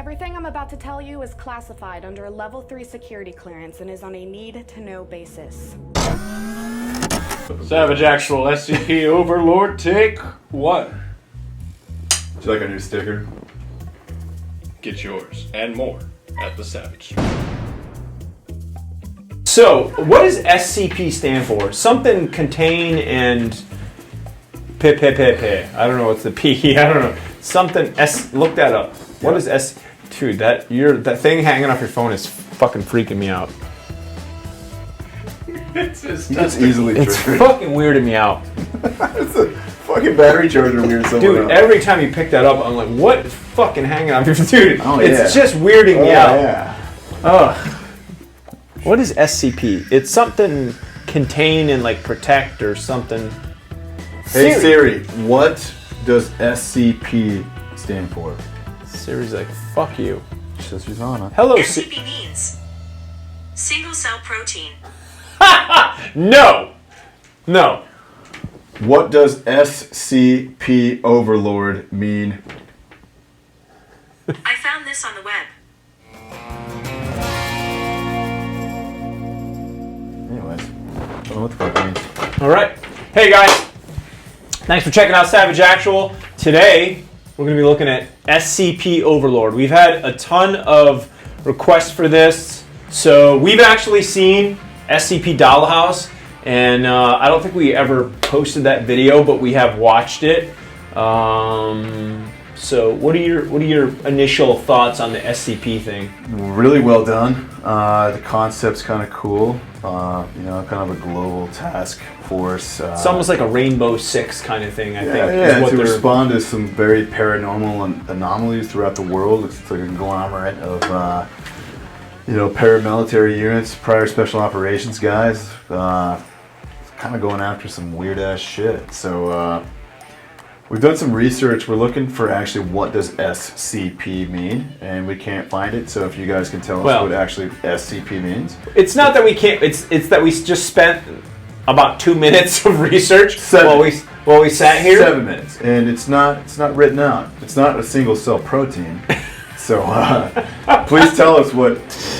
Everything I'm about to tell you is classified under a level 3 security clearance and is on a need-to-know basis. Savage Actual SCP Overlord, take 1. Would you like a new sticker? Get yours and more at the Savage Store. So, what does SCP stand for? Something contain and I don't know what's the P. I don't know. Something S. Look that up. What is S? Dude, that thing hanging off your phone is fucking freaking me out. It's easily triggered. It's fucking weirding me out. It's a fucking battery charger weird somewhere. Dude, every time you pick that up, I'm like, what is fucking hanging off your dude? Oh, it's just weirding me out. Yeah. Ugh. What is SCP? It's something contain and like protect or something. Hey Siri, what does SCP stand for? Siri's like, fuck you. She says she's on it. Hello, SCP means single cell protein. No! No. What does SCP Overlord mean? I found this on the web. Anyways, I don't know what the fuck it means. Alright. Hey guys. Thanks for checking out Savage Actual. Today, we're going to be looking at SCP Overlord. We've had a ton of requests for this. So, we've actually seen SCP Dollhouse, and I don't think we ever posted that video, but we have watched it. So, what are your initial thoughts on the SCP thing? Really well done. The concept's kind of cool. Kind of a global task force. It's almost like a Rainbow Six kind of thing, I think. Yeah, to respond to some very paranormal anomalies throughout the world. It's like a conglomerate of paramilitary units, prior special operations guys, kind of going after some weird ass shit. So we've done some research. We're looking for actually what does SCP mean, and we can't find it. So if you guys can tell us what actually SCP means. It's not that we can't. It's that we just spent about 2 minutes of research while we sat here. 7 minutes, and it's not written out. It's not a single cell protein. So please tell us what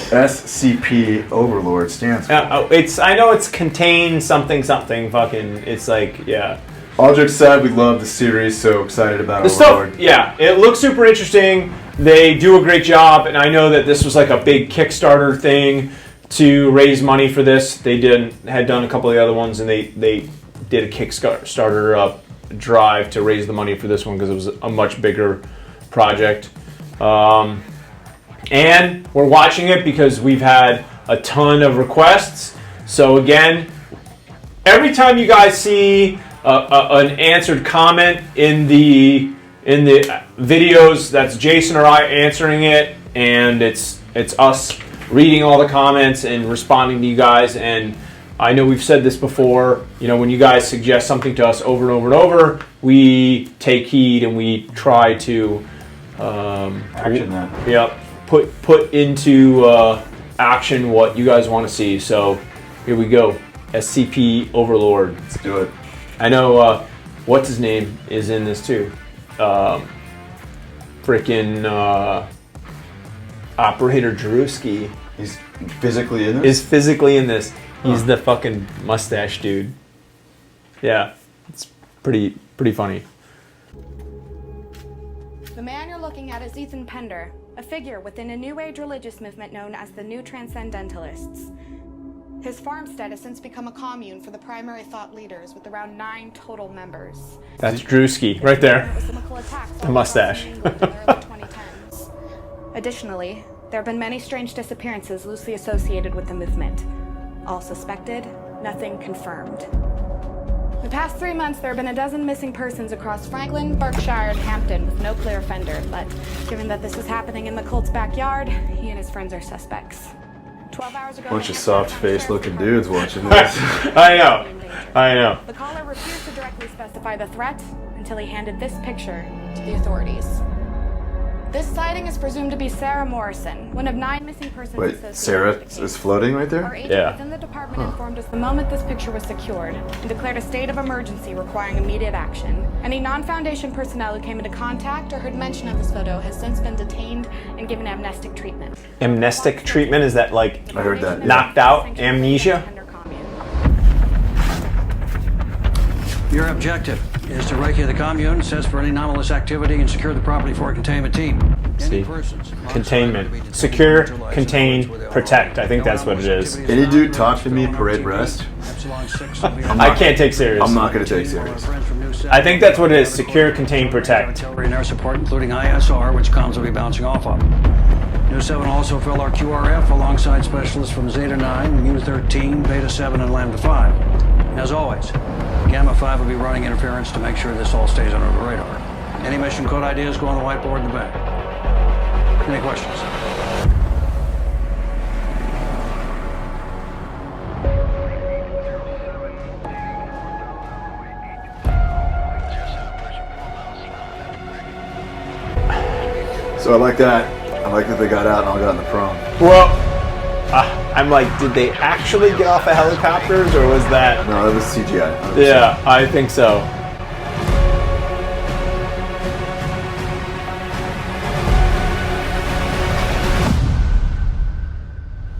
SCP Overlord stands for. I know it's contain something fucking. It's like, yeah. All jokes aside, we love the series. So excited about the Overlord. Stuff. Yeah, it looks super interesting. They do a great job, and I know that this was like a big Kickstarter thing to raise money for this. They had done a couple of the other ones, and they did a Kickstarter drive to raise the money for this one because it was a much bigger project. And we're watching it because we've had a ton of requests. So again, every time you guys see an answered comment in the videos, that's Jason or I answering it, and it's us reading all the comments and responding to you guys. And I know we've said this before, when you guys suggest something to us over and over and over, we take heed and we try to action that. Yeah, put into action what you guys want to see. So here we go. SCP Overlord. Let's do it. I know what's his name is in this too. Operator Drewski. He's physically in this? Is physically in this. He's the fucking mustache dude. Yeah, it's pretty funny. The man you're looking at is Ethan Pender, a figure within a New Age religious movement known as the New Transcendentalists. His farmstead has since become a commune for the primary thought leaders with around 9 total members. That's Drewski, right there. The mustache. In the early 2010s. Additionally, there have been many strange disappearances loosely associated with the movement. All suspected, nothing confirmed. The past 3 months, there have been a dozen missing persons across Franklin, Berkshire, and Hampton with no clear offender, but given that this is happening in the cult's backyard, he and his friends are suspects. 12 hours ago, bunch of soft-faced looking dudes watching this. I know. The caller refused to directly specify the threat until he handed this picture to the authorities. This sighting is presumed to be Sarah Morrison, one of 9 missing persons Wait, associated Sarah with the case. is floating right Our there? agent Yeah. within the department informed us the moment this picture was secured and declared a state of emergency requiring immediate action. Any non-Foundation personnel who came into contact or heard mention of this photo has since been detained and given amnestic treatment. Amnestic treatment, is that like I heard that, yeah. knocked out amnesia? Your objective is to recce the commune, assess for any anomalous activity, and secure the property for a containment team. See, Any persons containment, onsite will be detained secure, and neutralized contain, in accordance with protect. I think No that's what it anomalous is. activity Any dude allowed. talk to me, Still on parade TV. rest? Epsilon 6 will be I can't take serious. I'm not gonna take serious. I think that's what it is. Secure, contain, protect. Artillery and air support, including ISR, which comms will be bouncing off of. New 7 will also fill our QRF alongside specialists from Zeta 9, Mu 13, Beta 7, and Lambda 5. As always, Gamma 5 will be running interference to make sure this all stays under the radar. Any mission code ideas go on the whiteboard in the back. Any questions? So I like that. I like that they got out and all got in the prom. Well, I'm like, did they actually get off of helicopters, or was that? No, that was CGI. 100%. Yeah, I think so.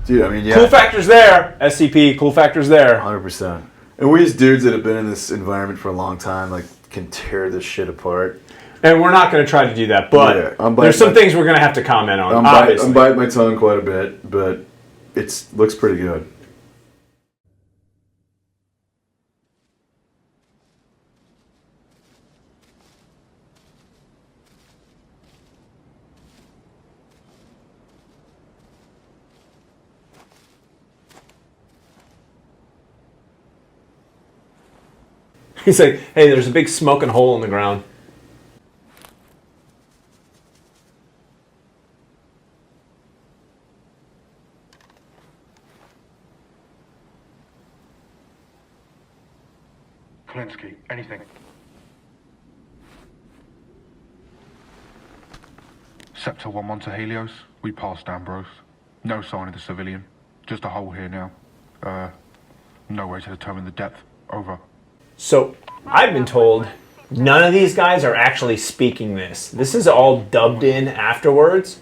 Dude, I mean, yeah. Cool factors there, SCP. Cool factors there. 100%. And we as dudes that have been in this environment for a long time, like, can tear this shit apart. And we're not going to try to do that, but Yeah, there's some things we're going to have to comment on. Obviously, I'm biting my tongue quite a bit, but it looks pretty good. he's like, "Hey, there's a big smoking hole in the ground." Klinsky, anything. Sector 1-1 to Helios. We passed Ambrose. No sign of the civilian. Just a hole here now. No way to determine the depth. Over. So I've been told none of these guys are actually speaking this. This is all dubbed in afterwards.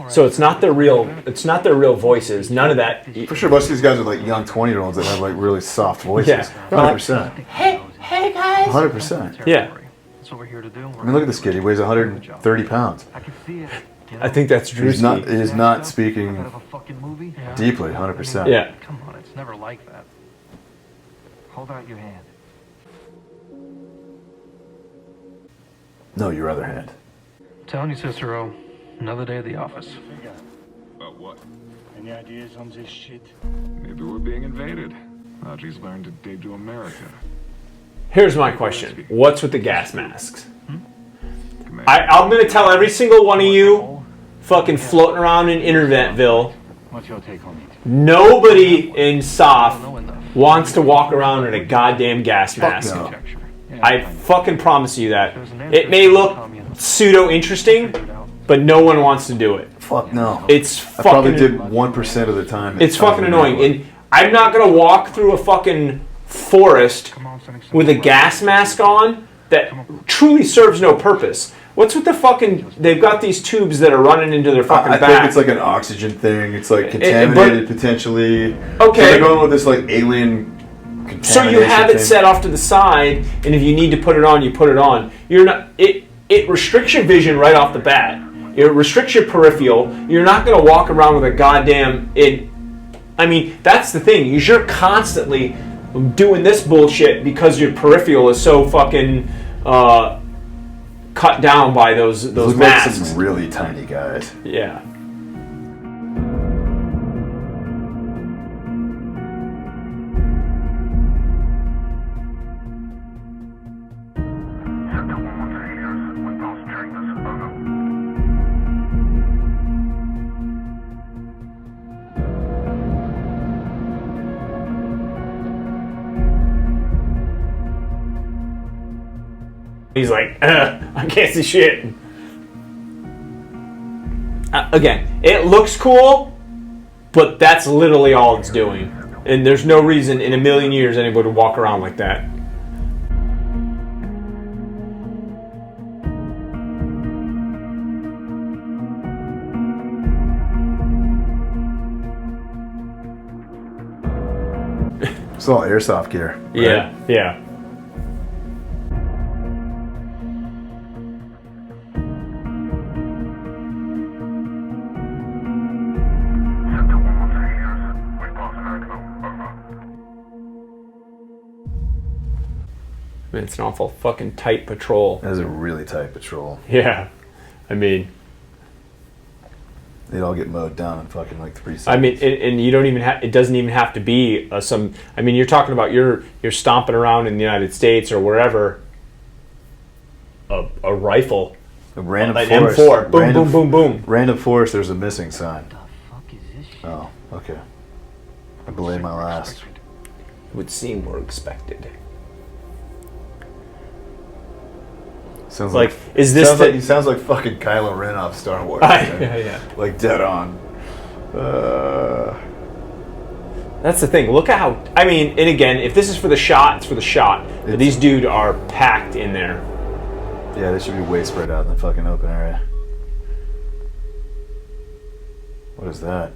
So it's not their real. It's not their real voices. None of that. For sure, most of these guys are like young 20-year-olds that have like really soft voices. Yeah. 100%. Hey guys. 100%. Yeah, That's what we're here to do. I mean, look at this kid. He weighs 130 pounds. I can see it. I think that's true. He is not speaking Out of a fucking movie? deeply, 100%. Yeah. Come on, it's never like that. Hold out your hand. No, your other hand. Telling you, Cicero, another day at the office. About what? Any ideas on this shit? Maybe we're being invaded. Audrey's learned to dig to America. Here's my question: what's with the gas masks? Commander, I'm gonna tell every single one of you, fucking floating around in Internetville. What's your take on it? Nobody in SOF wants to walk around in a goddamn gas mask. no. I fucking promise you that. It may look pseudo interesting, but no one wants to do it. Fuck no. It's I probably fucking. did 1% of the time. It's fucking annoying, and I'm not gonna walk through a fucking forest with a gas mask on that truly serves no purpose. What's with the fucking? They've got these tubes that are running into their fucking I back. think it's like an oxygen thing. It's like contaminated potentially. Okay. So they're going with this like alien contamination So you have it thing. set off to the side, and if you need to put it on, you put it on. You're not. It restricts your vision right off the bat. It restricts your peripheral. You're not gonna walk around with a goddamn. I mean, that's the thing. You're constantly doing this bullshit because your peripheral is so fucking cut down by those Look like masks. some really tiny guys. Yeah. Sector 1-1 to Helios. We passed Chambers. Over. He's like, I can't see shit. again, it looks cool, but that's literally all it's doing. And there's no reason in a million years anybody would walk around like that. It's all airsoft gear. Right? Yeah, yeah. I mean, it's an awful fucking tight patrol. That is a really tight patrol. Yeah. I mean, they'd all get mowed down in fucking like 3 seconds. I mean, and you don't even have, it doesn't even have to be some, I mean, you're talking about you're stomping around in the United States or wherever, a rifle. A random an forest. M4. Boom, boom, boom, boom. Random forest, there's a missing sign. What the fuck is this shit? Oh, okay. I belay my last. It would seem more expected. Sounds Like, is this sounds the... like, he sounds like fucking Kylo Ren off Star Wars. Yeah. Like dead on. That's the thing. Look at how, I mean, and again, if this is for the shot, it's for the shot. But these dudes are packed in there. Yeah, they should be way spread out in the fucking open area. What is that?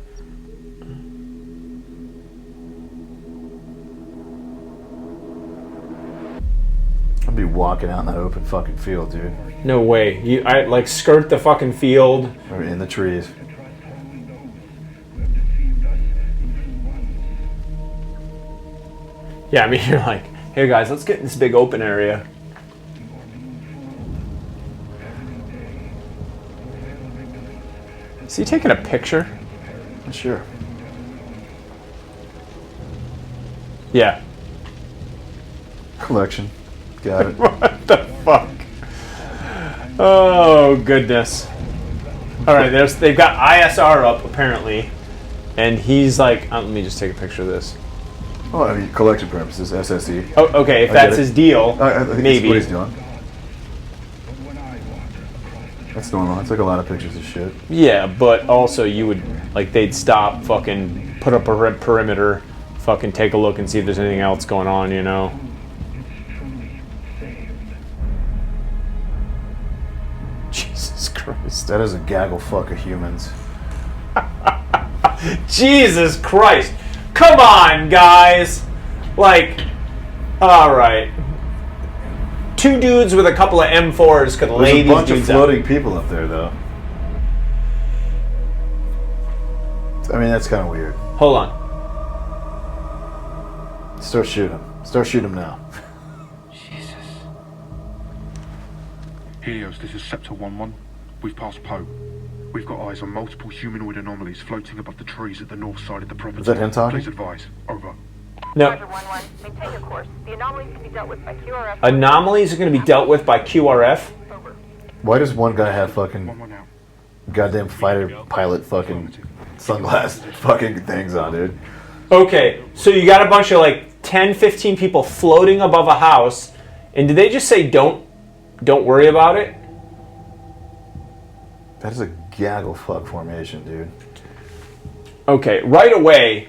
I'd be walking out in that open fucking field, dude. No way. I like skirt the fucking field. Or in the trees. Yeah, I mean, you're like, hey guys, let's get in this big open area. Is he taking a picture? Sure. Yeah. Collection. Got it. What the fuck? Oh goodness. All right, they've got ISR up apparently, and he's like, let me just take a picture of this. Oh, I mean, collection purposes, SSE. Oh, okay, if that's his deal, I think maybe. that's what he's doing. That's normal. It's like a lot of pictures of shit. Yeah, but also you would, like, they'd stop, fucking put up a perimeter, fucking take a look and see if there's anything else going on, you know? Jesus Christ. That is a gaggle fuck of humans. Jesus Christ. Come on, guys. Like, alright. Two dudes with a couple of M4s could lay There's a these bunch of dudes out. floating people up there, though. I mean, that's kind of weird. Hold on. Start shooting them. Start shooting them now. Jesus. Helios, this is Sector 1-1. We've passed Poe. We've got eyes on multiple humanoid anomalies floating above the trees at the north side of the property. Is that him talking? Please advise. Over. No. Roger 1-1. Maintain your course. The anomalies can be dealt with by QRF. Anomalies are going to be dealt with by QRF? Over. Why does one guy have fucking 1-1 out. goddamn fighter pilot fucking sunglass fucking things on, dude? Okay, so you got a bunch of like 10, 15 people floating above a house, and did they just say don't worry about it? That is a gaggle fuck formation, dude. Okay, right away,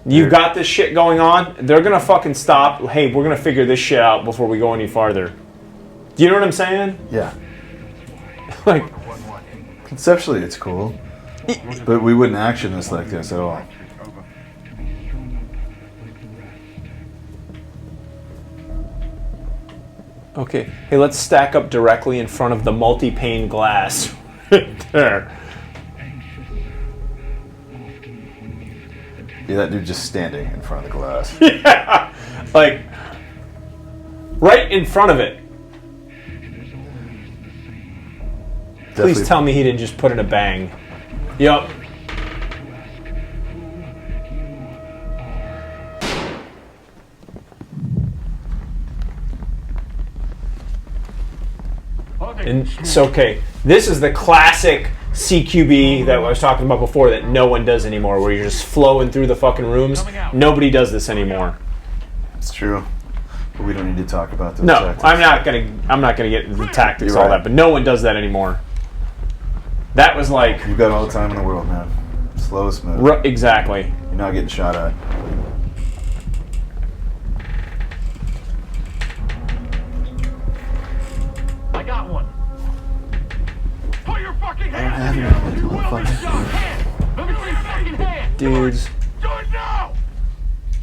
you've got this shit going on, they're gonna fucking stop. Hey, we're gonna figure this shit out before we go any farther. Do you know what I'm saying? Yeah. Like, Conceptually, it's cool. But we wouldn't action this like this at all. Over. okay, hey, let's stack up directly in front of the multi-pane glass. Right there. Yeah, that dude just standing in front of the glass. Yeah, like, right in front of it. Definitely. Please tell me he didn't just put in a bang. Yup. And so, okay, this is the classic CQB that I was talking about before that no one does anymore, where you're just flowing through the fucking rooms. Nobody does this anymore. It's true. But we don't need to talk about those No, tactics. I'm not gonna get into the tactics You're all right. that, but no one does that anymore. That was like... You've got all the time in the world, man. Slow, smooth. Exactly. You're not getting shot at. I got one. Put your fucking I don't have hands any. together. You will get shot. Hands. Let me see your fucking hands. Dudes. Do it now.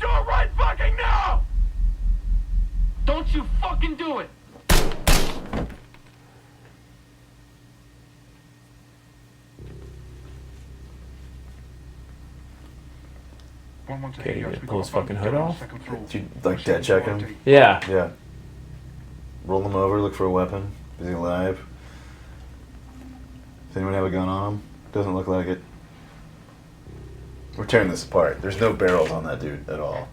Do it right fucking now. Don't you fucking do it. Okay, you gonna pull his fucking hood off? Did you, like, dead check him? Yeah. Yeah. Roll him over, look for a weapon. Is he alive? Does anyone have a gun on him? Doesn't look like it. We're tearing this apart. There's no barrels on that dude at all.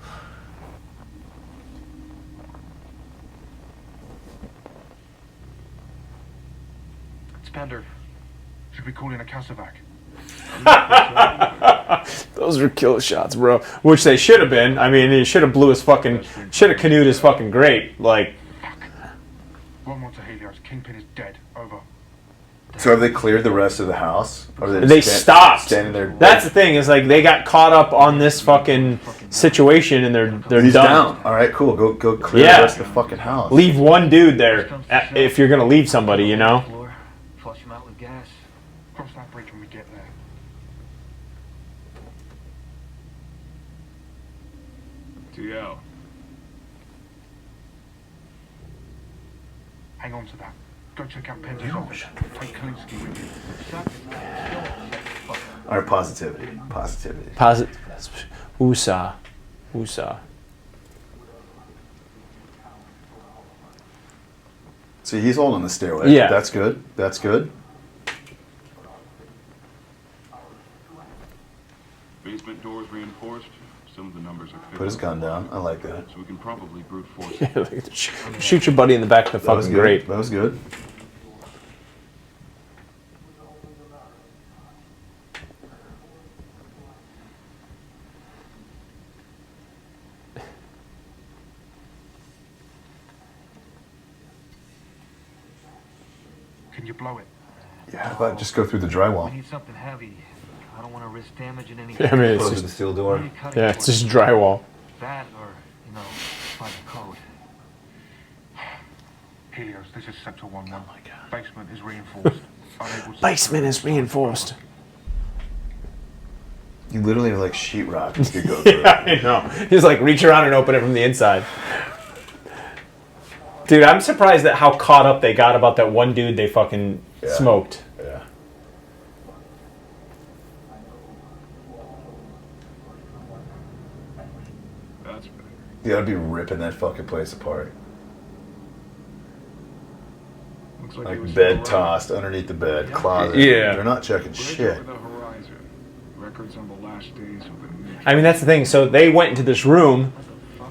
It's Pender. Should we call in a Casovac? Those were kill shots, bro. Which they should have been. I mean, he should have blew his fucking... Should have canoed his fucking grate. Like... 1-1 to Helios. Kingpin is dead. Over. So have they cleared the rest of the house? Or are They stopped. Standing there. That's the thing, is like they got caught up on this fucking situation and they're He's done. down. Alright, cool. Go clear Yeah. the rest of the fucking house. Leave one dude there if you're gonna leave somebody, you know? Floor, flush him out with gas. Cross that bridge when we get there. TL. Hang on to that. Go check out Pender's office. Take Kalinsky with you. Alright, positivity. Positivity. USA. USA. See, he's holding the stairway. Yeah. That's good. That's good. Basement doors reinforced. Some of the numbers are fixed. Put his gun down. I like that. So we can probably brute force. Shoot your buddy in the back of the That was fucking good. grate. That was good. Can you blow it? Yeah, how about just go through the drywall? We need something heavy. I don't want to risk damaging any. I mean, it's Close just, the steel door. yeah, it's just drywall. That or, you know, find a code. Helios, this is Sector 1-1. Oh my God. Basement is reinforced. Unable to- Basement is reinforced. You literally have like sheetrock you could go through. Yeah, I know. He's like, reach around and open it from the inside. Dude, I'm surprised at how caught up they got about that one dude they fucking smoked. Yeah. That's better. You gotta be ripping that fucking place apart. Looks he Like was bed still around. tossed underneath the bed, closet. Yeah. They're not checking Bridge shit. over the horizon. Records on the last days of the new. I mean, that's the thing. So they went into this room.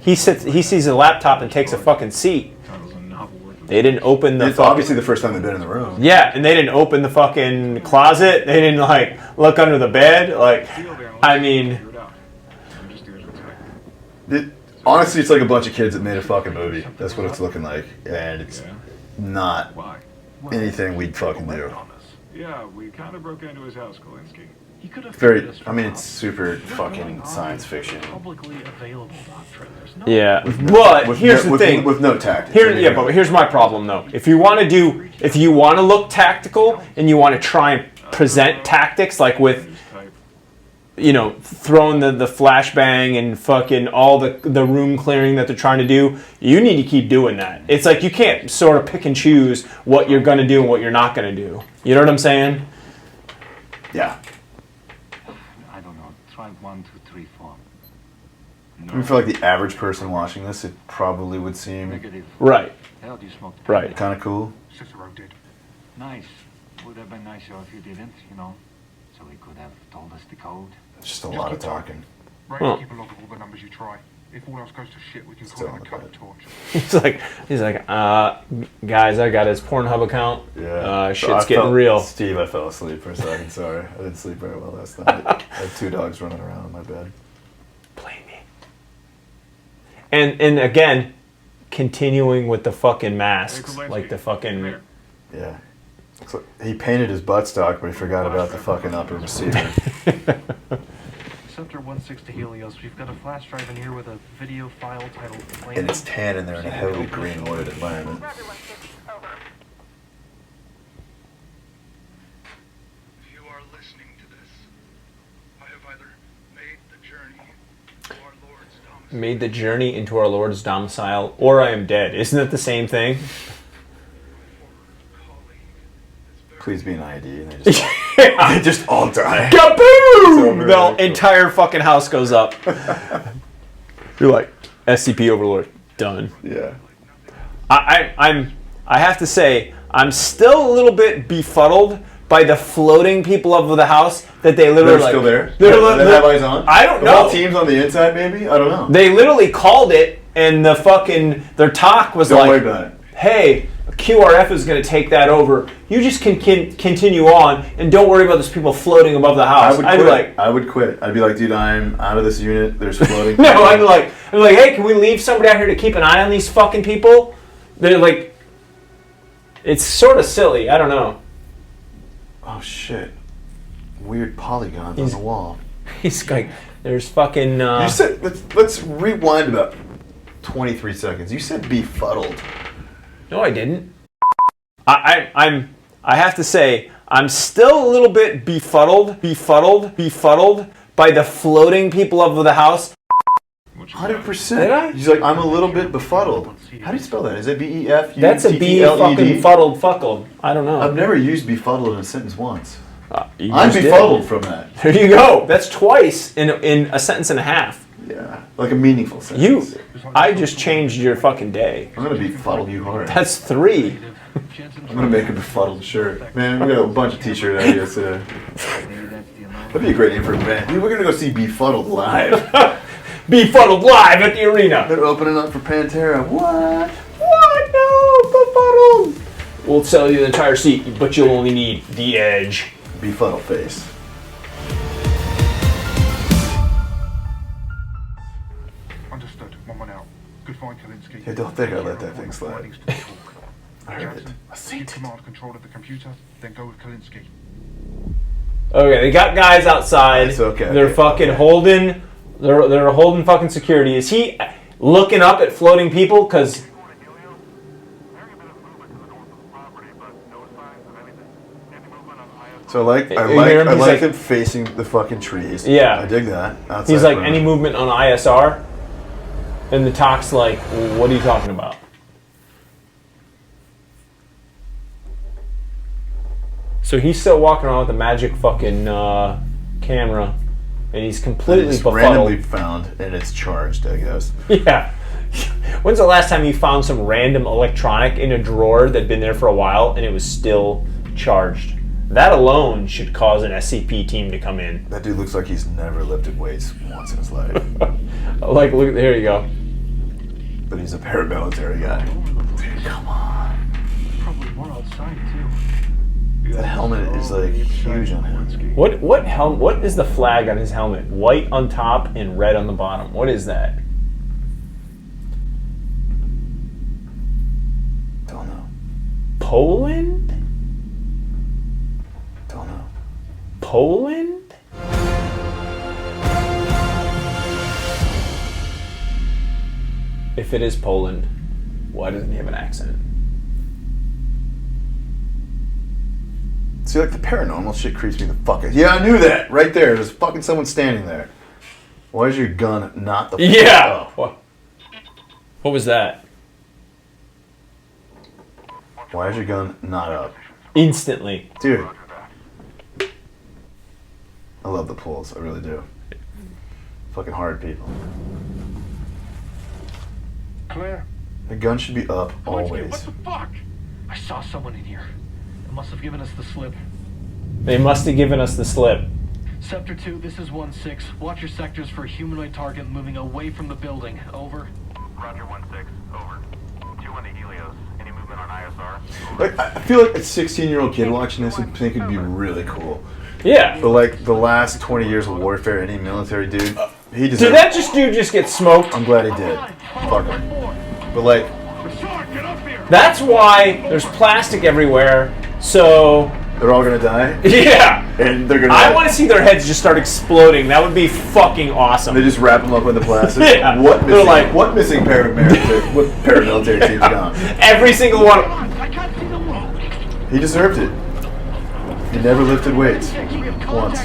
He sees a laptop and takes a fucking seat. Titles a novel worth of They didn't open the It's fucking... obviously the first time they've been in the room. Yeah, and they didn't open the fucking closet. They didn't, like, look under the bed. Like, I mean... figured out. I'm just here as a tech. Honestly, it's like a bunch of kids that made a fucking movie. That's what it's looking like. And it's Yeah. not Why? anything we'd fucking do. Yeah, we kind of broke into his house, Kalinsky. He could have Very, I mean, it's super fucking science fiction. publicly available doctrine. There's no Yeah, but here's the thing. With no tactics. But here's my problem though. If you want to look tactical and you want to try and present tactics like with, you know, throwing the flashbang and fucking all the room clearing that they're trying to do, you need to keep doing that. It's like you can't sort of pick and choose what you're gonna do and what you're not gonna do. You know what I'm saying? Yeah. I don't know. Try 1, 2, 3, 4. I mean, for like the average person watching this, it probably would seem Negative. Right. Hell, do you smoke? Right. kind of cool. Cicero did. Nice. Would have been nicer if you didn't, you know. So he could have told us the code. It's just a lot of talking. Right, Huh. keep a log of all the numbers you try. If all else goes to shit, we can Still call on in the a code bed. torch. He's like, guys, I got his Pornhub account. Yeah. Shit's getting real. Steve, I fell asleep for a second. Sorry. I didn't sleep very well last night. I had 2 dogs running around in my bed. Blame me. And again, continuing with the fucking masks, like the fucking. Yeah. He painted his buttstock, but he forgot about the fucking upper receiver. Sector 16 to Helios. We've got a flash drive in here with a video file titled Flame. And it's tan in there in a heavily green wooded environment. If you are listening to this, I have either made the journey to our Lord's domicile. Made the journey into our Lord's domicile, or I am dead. Isn't it the same thing? Please be an ID, and they just all die. Kaboom! The entire fucking house goes up. You're like, SCP Overlord, done. Yeah. I have to say, I'm still a little bit befuddled by the floating people of the house that they literally They're still there? They have eyes on? I don't The know. whole team's on the inside, maybe? I don't know. They literally called it, and the fucking their talk was Don't like, worry about it. "Hey, QRF is going to take that over. You just can continue on, and don't worry about those people floating above the house." I would quit. I'd be like, dude, I'm out of this unit. There's floating. No, I'd be like, hey, can we leave somebody out here to keep an eye on these fucking people? They're like, it's sort of silly. I don't know. Oh shit! Weird polygons on the wall. He's like, there's fucking. You said let's rewind about 23 seconds. You said befuddled. No, I didn't. I have to say, I'm still a little bit befuddled by the floating people of the house. 100%. He's like, I'm a little bit befuddled. How do you spell that? Is it B-E-F-U-T-T-L-E-D? That's a B fucking fuckled. I don't know. I've never used befuddled in a sentence once. I'm I'm befuddled from that. There you go. That's twice in a sentence and a half. Yeah, like a meaningful sentence. I just changed your fucking day. I'm gonna befuddle you hard. That's 3. I'm gonna make a befuddled shirt. Man, we got a bunch of t-shirt ideas today. That'd be a great name for a band. Dude, we're gonna go see Befuddled live. Befuddled live at the arena. They're opening up for Pantera. What? What? No, befuddled. We'll sell you the entire seat, but you'll only need the edge. Befuddled face. Understood. 1-1 out. Good find, Kalinsky. Yeah, don't think I let that thing slide. I heard it. I see command control of the computer, then go with Kalinsky. Okay, they got guys outside. It's okay. They're fucking holding. They're holding fucking security. Is he looking up at floating people? Cause so I like him facing the fucking trees. Yeah, I dig that. Outside he's like, any movement on ISR, and the talk's like, what are you talking about? So he's still walking around with a magic fucking camera, and he's completely befuddled. Randomly found, and it's charged, I guess. Yeah. When's the last time you found some random electronic in a drawer that'd been there for a while and it was still charged? That alone should cause an SCP team to come in. That dude looks like he's never lifted weights once in his life. Like, look, here you go. But he's a paramilitary guy. Dude, come on. Probably more outside too. The helmet is like huge on him. What is the flag on his helmet? White on top and red on the bottom. What is that? Don't know. Poland? Don't know. Poland? If it is Poland, why doesn't he have an accent? See, like the paranormal shit creeps me the fuck out. Yeah, I knew that. Right there. There's fucking someone standing there. Why is your gun not the fuck up? What was that? Why is your gun not up? Instantly. Dude. I love the pulls. I really do. Fucking hard people. Claire? The gun should be up always. What the fuck? I saw someone in here. They must have given us the slip. They must have given us the slip. Sector 2, this is 1-6. Watch your sectors for a humanoid target moving away from the building. Over. Roger 1-6. Over. 2-1 to Helios. Any movement on ISR? Like, I feel like a 16-year-old kid watching this would think it'd be really cool. Yeah. But like the last 20 years of warfare, any military dude, he deserves. Did that dude just get smoked? I'm glad he did. Fuck him. But like, that's why there's plastic everywhere, So they're all gonna die. Yeah, and they're gonna. I want to see their heads just start exploding. That would be fucking awesome. They just wrap them up in the plastic. Yeah. What They're missing? like- What missing paramilitary? What paramilitary team's gone? Every single one. He deserved it. He never lifted weights once.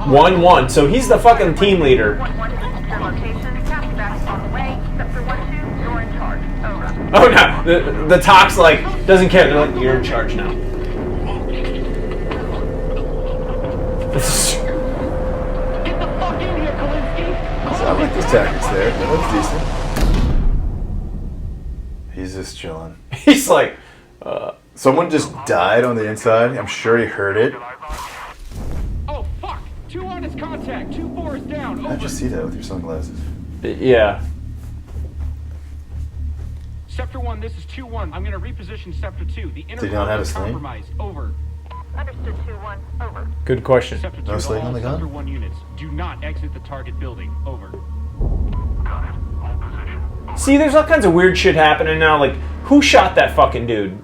1-1. So he's the fucking team leader. Oh no, the talk's like doesn't care. They're like, you're in charge now. I like these tactics there. That looks decent. He's just chilling. He's like, someone just died on the inside. I'm sure he heard it. Oh fuck! 2 on its contact. 2-4 is down. How'd you see that with your sunglasses? Yeah. Scepter 1, this is 2-1. I'm gonna reposition Scepter 2. The inner Did he not have a is sling? compromised. Over. Understood 2-1. Over. Good question. Scepter 2, No sling all on the gun? Scepter 1 units. Do not exit the target building. Over. See, there's all kinds of weird shit happening now. Like, who shot that fucking dude?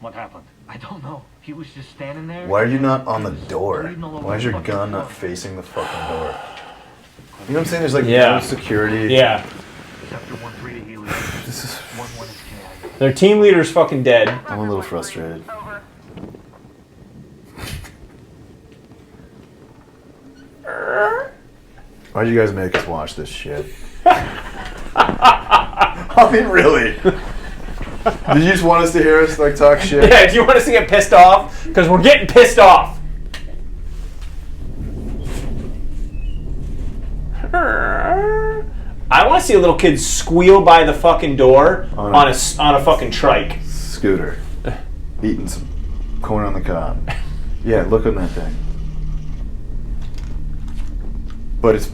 What happened? I don't know. He was just standing there. Why are you not on the door? Why is your gun not facing the fucking door? You know what I'm saying? There's like no security. Yeah. This is. Their team leader's fucking dead. I'm a little frustrated. Why'd you guys make us watch this shit? I mean, really? Did you just want us to hear us like talk shit? Yeah, do you want us to get pissed off? Because we're getting pissed off. I want to see a little kid squeal by the fucking door on a fucking trike. Scooter. Eating some corn on the cob. Yeah, look on that thing. But its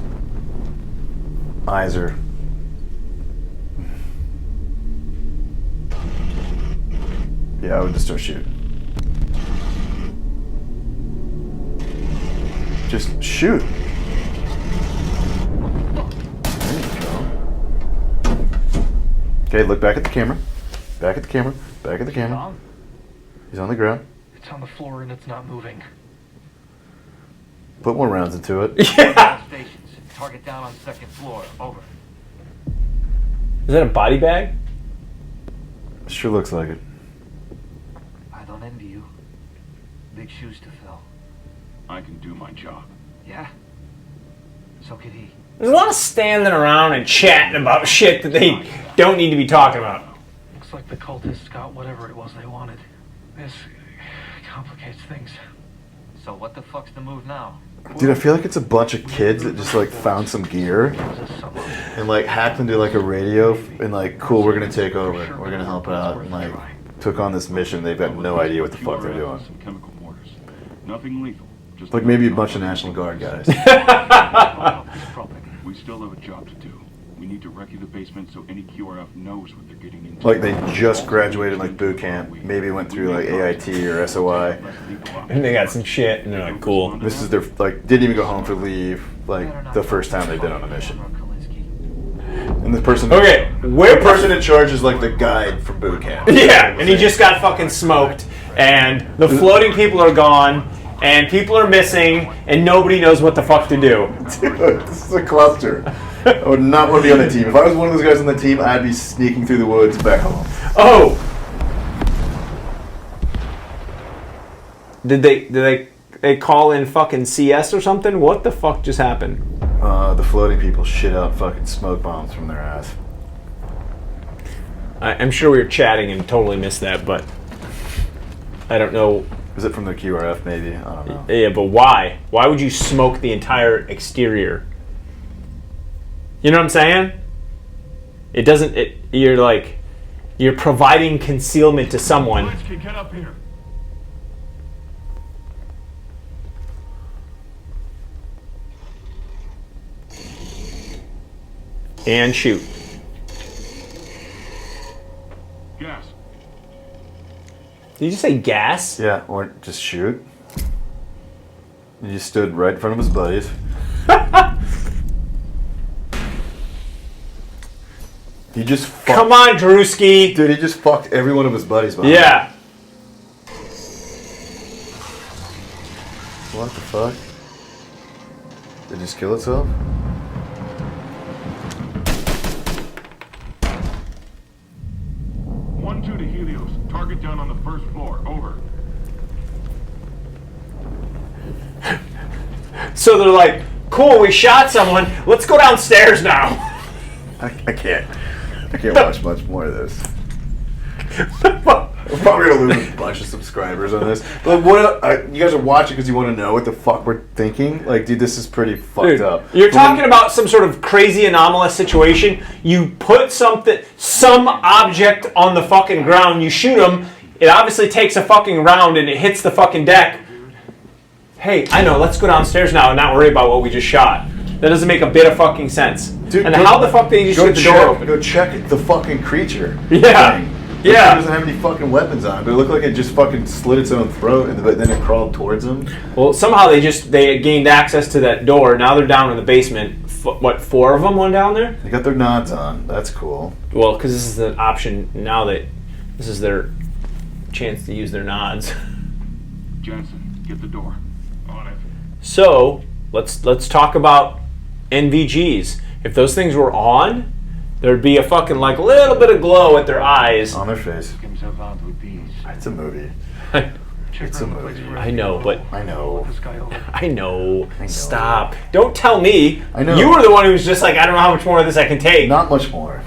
eyes are. Yeah, I would just start shooting. Just shoot. There you go. Okay, look back at the camera. Back at the camera. Back at the camera. He's on the ground. It's on the floor and it's not moving. Put more rounds into it. Yeah. Stations. Target down on 2nd floor. Over. Is that a body bag? Sure looks like it. I don't envy you. Big shoes to fill. I can do my job. Yeah? So could he. There's a lot of standing around and chatting about shit that they don't need to be talking about. Looks like the cultists got whatever it was they wanted. This complicates things. So what the fuck's the move now? Dude, I feel like it's a bunch of kids that just like found some gear and like hacked into like a radio and like, cool, we're gonna take over. We're gonna help out and like took on this mission. They've got no idea what the fuck they're doing. Some chemical mortars. Nothing lethal. Just Like maybe a bunch of National Guard guys. We still have a job to do. We need to recce the basement so any QRF knows what they're getting into. Like they just graduated like boot camp, maybe went through like AIT or SOI. And they got some shit and they're like, cool. This is their, like, didn't even go home for leave, like the first time they did on a mission. And the person, the person in charge is like the guide from boot camp. Yeah, and he just got fucking smoked, and the floating people are gone, and people are missing, and nobody knows what the fuck to do. Dude, this is a cluster. I would not want to be on the team. If I was one of those guys on the team, I'd be sneaking through the woods back home. Oh! Did they call in fucking CS or something? What the fuck just happened? The floating people shit out fucking smoke bombs from their ass. I'm sure we were chatting and totally missed that, but I don't know. Is it from the QRF maybe? I don't know. Yeah, but why? Why would you smoke the entire exterior? You know what I'm saying? It doesn't. You're providing concealment to someone. Get up here. And shoot. Gas. Did you just say gas? Yeah, or just shoot. He just stood right in front of his buddies. He just fucked... Come on, Drewski. Dude, he just fucked every one of his buddies behind Yeah. him. What the fuck? Did it just kill itself? One, 2 to Helios. Target down on the first floor. Over. So they're like, cool, we shot someone. Let's go downstairs now. I can't watch much more of this. We're probably gonna lose a bunch of subscribers on this. But you guys are watching because you want to know what the fuck we're thinking? Like, dude, this is pretty fucked up. You're talking about some sort of crazy anomalous situation. You put some object on the fucking ground, you shoot them, it obviously takes a fucking round and it hits the fucking deck. Hey, I know, let's go downstairs now and not worry about what we just shot. That doesn't make a bit of fucking sense. Dude, and how the fuck did you just get the door open? Go check the fucking creature. Yeah. It doesn't have any fucking weapons on it, but it looked like it just fucking slit its own throat, but then it crawled towards them. Well, somehow they gained access to that door. Now they're down in the basement. What, 4 of them went down there? They got their nods on. That's cool. Well, because this is the option now that this is their chance to use their nods. Jensen, get the door. On it. So let's talk about NVGs. If those things were on, there'd be a fucking like little bit of glow at their eyes. On their face. Took himself out with these. It's a movie. It's a movie. I know, but I know. I know. Stop. Don't tell me. I know. You were the one who was just like, I don't know how much more of this I can take. Not much more.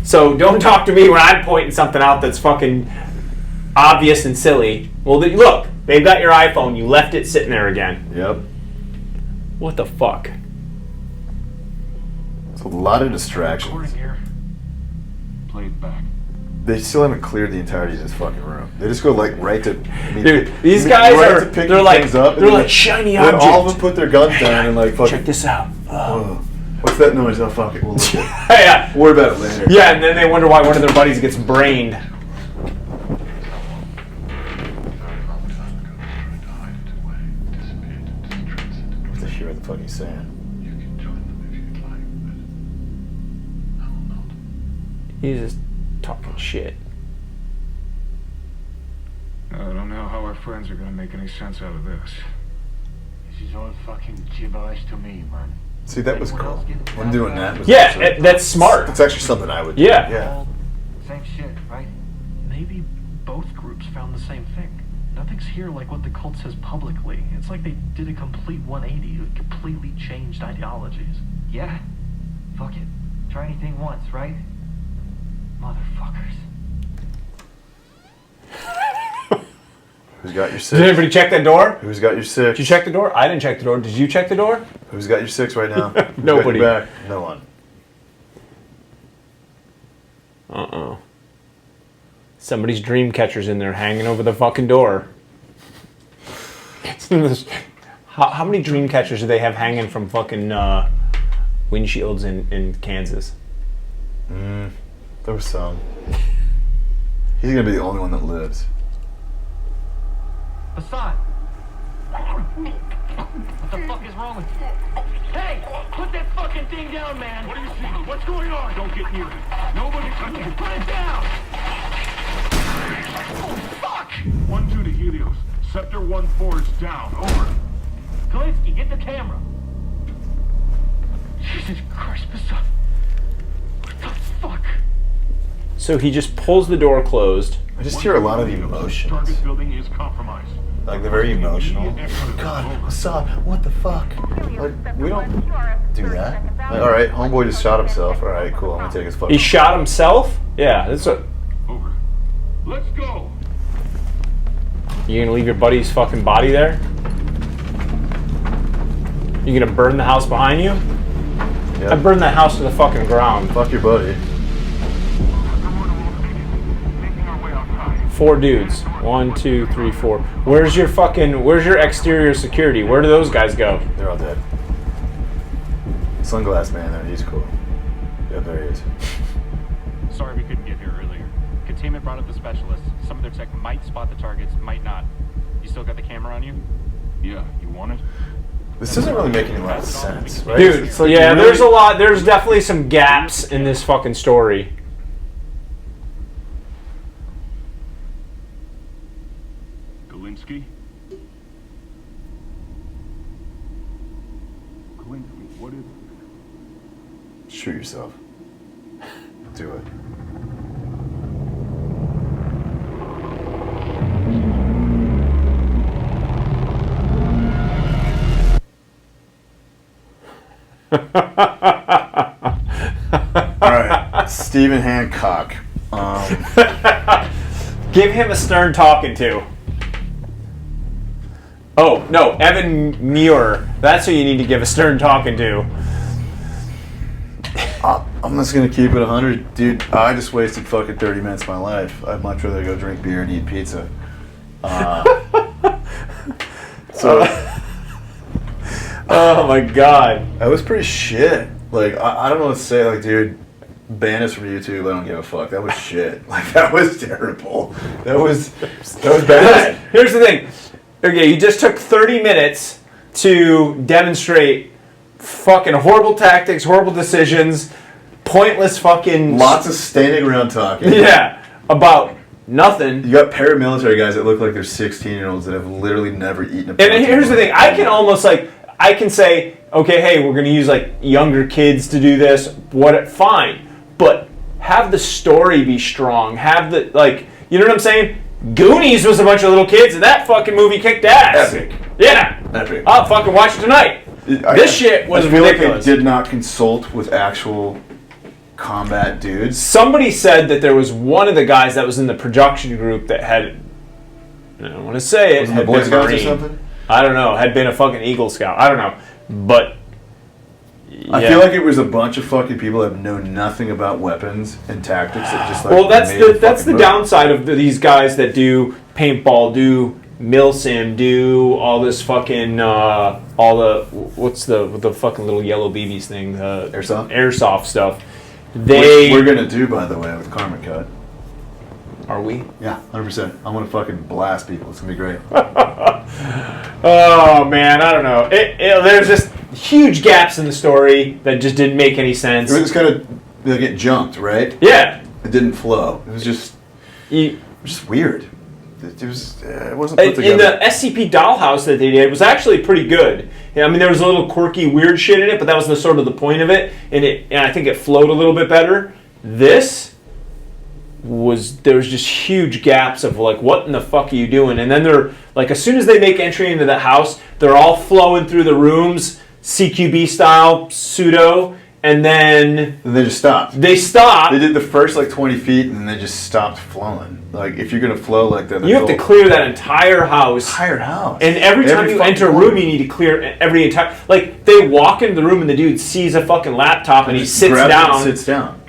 So don't talk to me when I'm pointing something out that's fucking obvious and silly. Well, look, they've got your iPhone. You left it sitting there again. Yep. What the fuck? It's a lot of distractions. Play it back. They still haven't cleared the entirety of this fucking room. They just go like right to. Dude, these guys are. They're like shiny objects. All of them put their guns down and like fucking. Check this out. What's that noise? Oh fuck it. We'll look at it. Yeah. Worry about it later. Yeah, and then they wonder why one of their buddies gets brained. What the shit? What the fuck are you saying? He's just talking shit. I don't know how our friends are gonna make any sense out of this. This is all fucking gibberish to me, man. See, that was cool. Him doing that was that's smart. It's actually something I would do. Yeah. Same shit, right? Maybe both groups found the same thing. Nothing's here like what the cult says publicly. It's like they did a complete 180. It completely changed ideologies. Yeah? Fuck it. Try anything once, right? Motherfuckers. Who's got your 6? Did anybody check that door? Who's got your 6? Did you check the door? I didn't check the door. Did you check the door? Who's got your 6 right now? Who's Nobody. got your back? No one. Uh-oh. Somebody's dream catcher's in there hanging over the fucking door. How many dream catchers do they have hanging from fucking windshields in Kansas? There was some. He's gonna be the only one that lives. Hassan! What the fuck is wrong with you? Hey! Put that fucking thing down, man! What do you see? What's going on? Don't get near it. Nobody touch it. Put it down! Oh, fuck! 1, 2 to Helios. Sector 1-4 is down. Over. Kalinsky, get the camera. Jesus Christ, Hassan. What the fuck? So he just pulls the door closed. I just hear a lot of emotions. Target building is compromised. Like they're very emotional. God, Hassan, what the fuck? Like, we don't do that. Like, all right, homeboy just shot himself. All right, cool. I'm gonna take his fucking. He shot himself? Yeah, that's what. Over. Let's go. You gonna leave your buddy's fucking body there? You gonna burn the house behind you? Yep. I burned that house to the fucking ground. Fuck your buddy. 4 dudes. 1, 2, 3, 4. Where's your exterior security? Where do those guys go? They're all dead. Sunglass man, though, he's cool. Yep, there he is. Sorry we couldn't get here earlier. Containment brought up the specialists. Some of their tech might spot the targets, might not. You still got the camera on you? Yeah, you want it? This doesn't really make any lot of sense, right? Dude, It's like yeah, really... there's definitely some gaps in this fucking story. whiskey? Clink me. What is it? Shoot yourself. Do it. All right, Stephen Hancock. Give him a stern talking to. Oh, no, Evan Muir. That's who you need to give a stern talking to. I'm just gonna keep it 100, dude. I just wasted fucking 30 minutes of my life. I'd much rather go drink beer and eat pizza. Oh my god, that was pretty shit. Like I don't know what to say. Like, dude, ban us from YouTube. I don't give a fuck. That was shit. Like, that was terrible. That was bad. Here's the thing. Okay, you just took 30 minutes to demonstrate fucking horrible tactics, horrible decisions, pointless fucking... Lots of standing around talking. Yeah, about nothing. You got paramilitary guys that look like they're 16-year-olds that have literally never eaten a... And here's the thing. I can almost, like... I can say, okay, hey, we're going to use, like, younger kids to do this. Fine. But have the story be strong. Have the, like... You know what I'm saying? Goonies was a bunch of little kids, and that fucking movie kicked ass. Epic. Yeah. Epic. I'll fucking watch it tonight. This shit was ridiculous. Like they did not consult with actual combat dudes. Somebody said that there was one of the guys that was in the production group that had, I don't want to say it, Wasn't had the Boy been Scouts or Marine. something? I don't know, had been a fucking Eagle Scout. I don't know. But I feel like it was a bunch of fucking people that know nothing about weapons and tactics that just like. Well, that's the movie. downside of these guys that do paintball, do milsim, do all this fucking all the what's the fucking little yellow BBs thing, airsoft stuff. Which we're gonna do, by the way, with Karma Cut. Are we? Yeah, 100%. I'm gonna fucking blast people. It's gonna be great. Oh man, I don't know. There's just huge gaps in the story that just didn't make any sense. It was kind of they get jumped, right? Yeah. It didn't flow. It was just weird. It wasn't put together. In the SCP dollhouse that they did was actually pretty good. Yeah, I mean, there was a little quirky, weird shit in it, but that was the sort of the point of it, and I think it flowed a little bit better. There was just huge gaps of like, what in the fuck are you doing? And then they're like, as soon as they make entry into the house, they're all flowing through the rooms, CQB style, pseudo, and then they just stopped. They stopped. They did the first like 20 feet, and then they just stopped flowing. Like, if you're gonna flow like that, you have to clear that entire house. And every time you enter a room, you need to clear every entire. Like, they walk into the room, and the dude sees a fucking laptop, and he sits down. Sits down.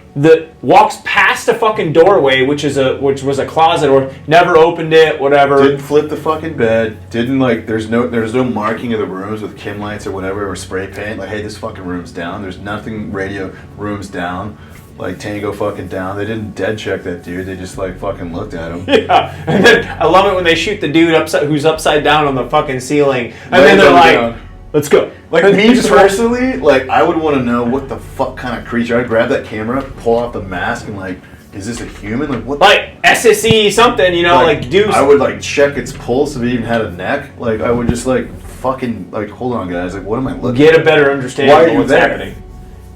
Walks past a fucking doorway, which was a closet, or never opened it, whatever. Didn't flip the fucking bed. Didn't like. There's no marking of the rooms with Kim lights or whatever, or spray paint. Like, hey, this fucking room's down. There's nothing. Radio room's down. Like, Tango fucking down. They didn't dead check that dude. They just like fucking looked at him. Yeah, and then I love it when they shoot the dude who's upside down on the fucking ceiling, and then they're like, "Let's go." Like, me personally, like, I would want to know what the fuck kind of creature. I'd grab that camera, pull off the mask, and like, is this a human? Like, what? Like SSE something, you know, like do. I would like check its pulse if it even had a neck. Like, I would just like fucking like, hold on, guys. Like, what am I looking? Get a better understanding of what's happening.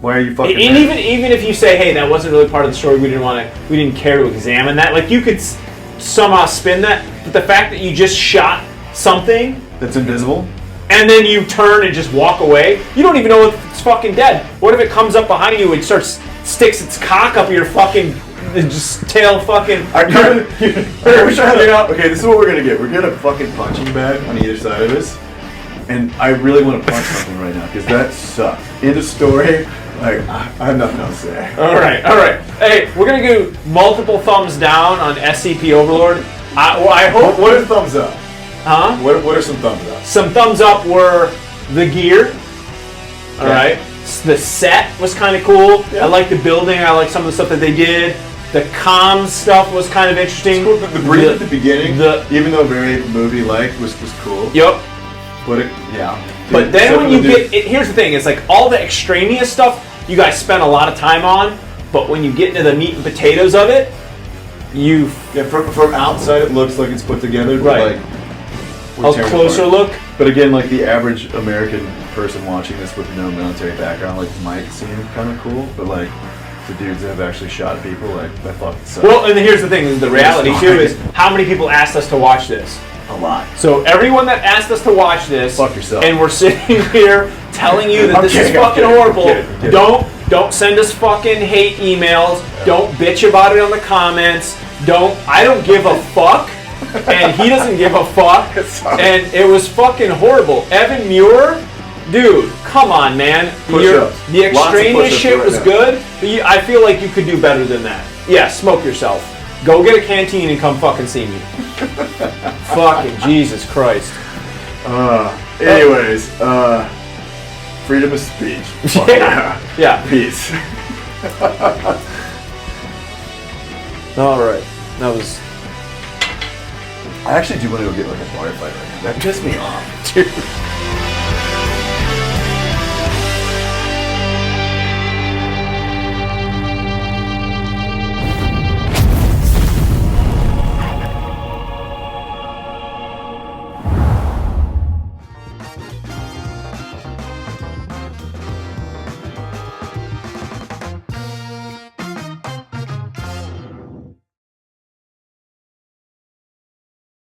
Why are you fucking? And even if you say, hey, that wasn't really part of the story, we didn't care to examine that. Like, you could somehow spin that, but the fact that you just shot something that's invisible, and then you turn and just walk away, you don't even know if it's fucking dead. What if it comes up behind you and sticks its cock up your fucking just tail fucking? Okay, this is what we're gonna get. We're gonna fucking punching bag on either side of this, and I really want to punch something right now because that sucks. In the story. Like, I have nothing else to say. All right. Hey, we're gonna do multiple thumbs down on SCP Overlord. I hope. What are thumbs up? Huh? What are some thumbs up? Some thumbs up were the gear. All right. The set was kind of cool. Yeah. I like the building. I like some of the stuff that they did. The comms stuff was kind of interesting. Cool. The brief at the beginning, even though very movie-like, was cool. Yep. But then when you here's the thing: it's like all the extraneous stuff you guys spent a lot of time on, but when you get into the meat and potatoes of it, from outside it looks like it's put together, but like We're A tearing closer apart. look. But again, like the average American person watching this with no military background, like might seem kind of cool, but like the dudes that have actually shot people, like that fucking sucks. Well, and here's the thing: the reality too is how many people asked us to watch this. A lot. So everyone that asked us to watch this, fuck yourself. And we're sitting here telling you that this is fucking horrible. I'm kidding. Don't send us fucking hate emails. Don't bitch about it on the comments. I don't give a fuck. And he doesn't give a fuck. And it was fucking horrible. Evan Muir, dude, come on, man. Push-ups. The Lots of extraneous push-ups shit right was now. good, but I feel like you could do better than that. Yeah, smoke yourself. Go get a canteen and come fucking see me. Fucking Jesus Christ. Anyways, freedom of speech. Fuck Yeah. Peace. All right. That was. I actually do want to go get like a bar fight right now. That pissed me off. Dude.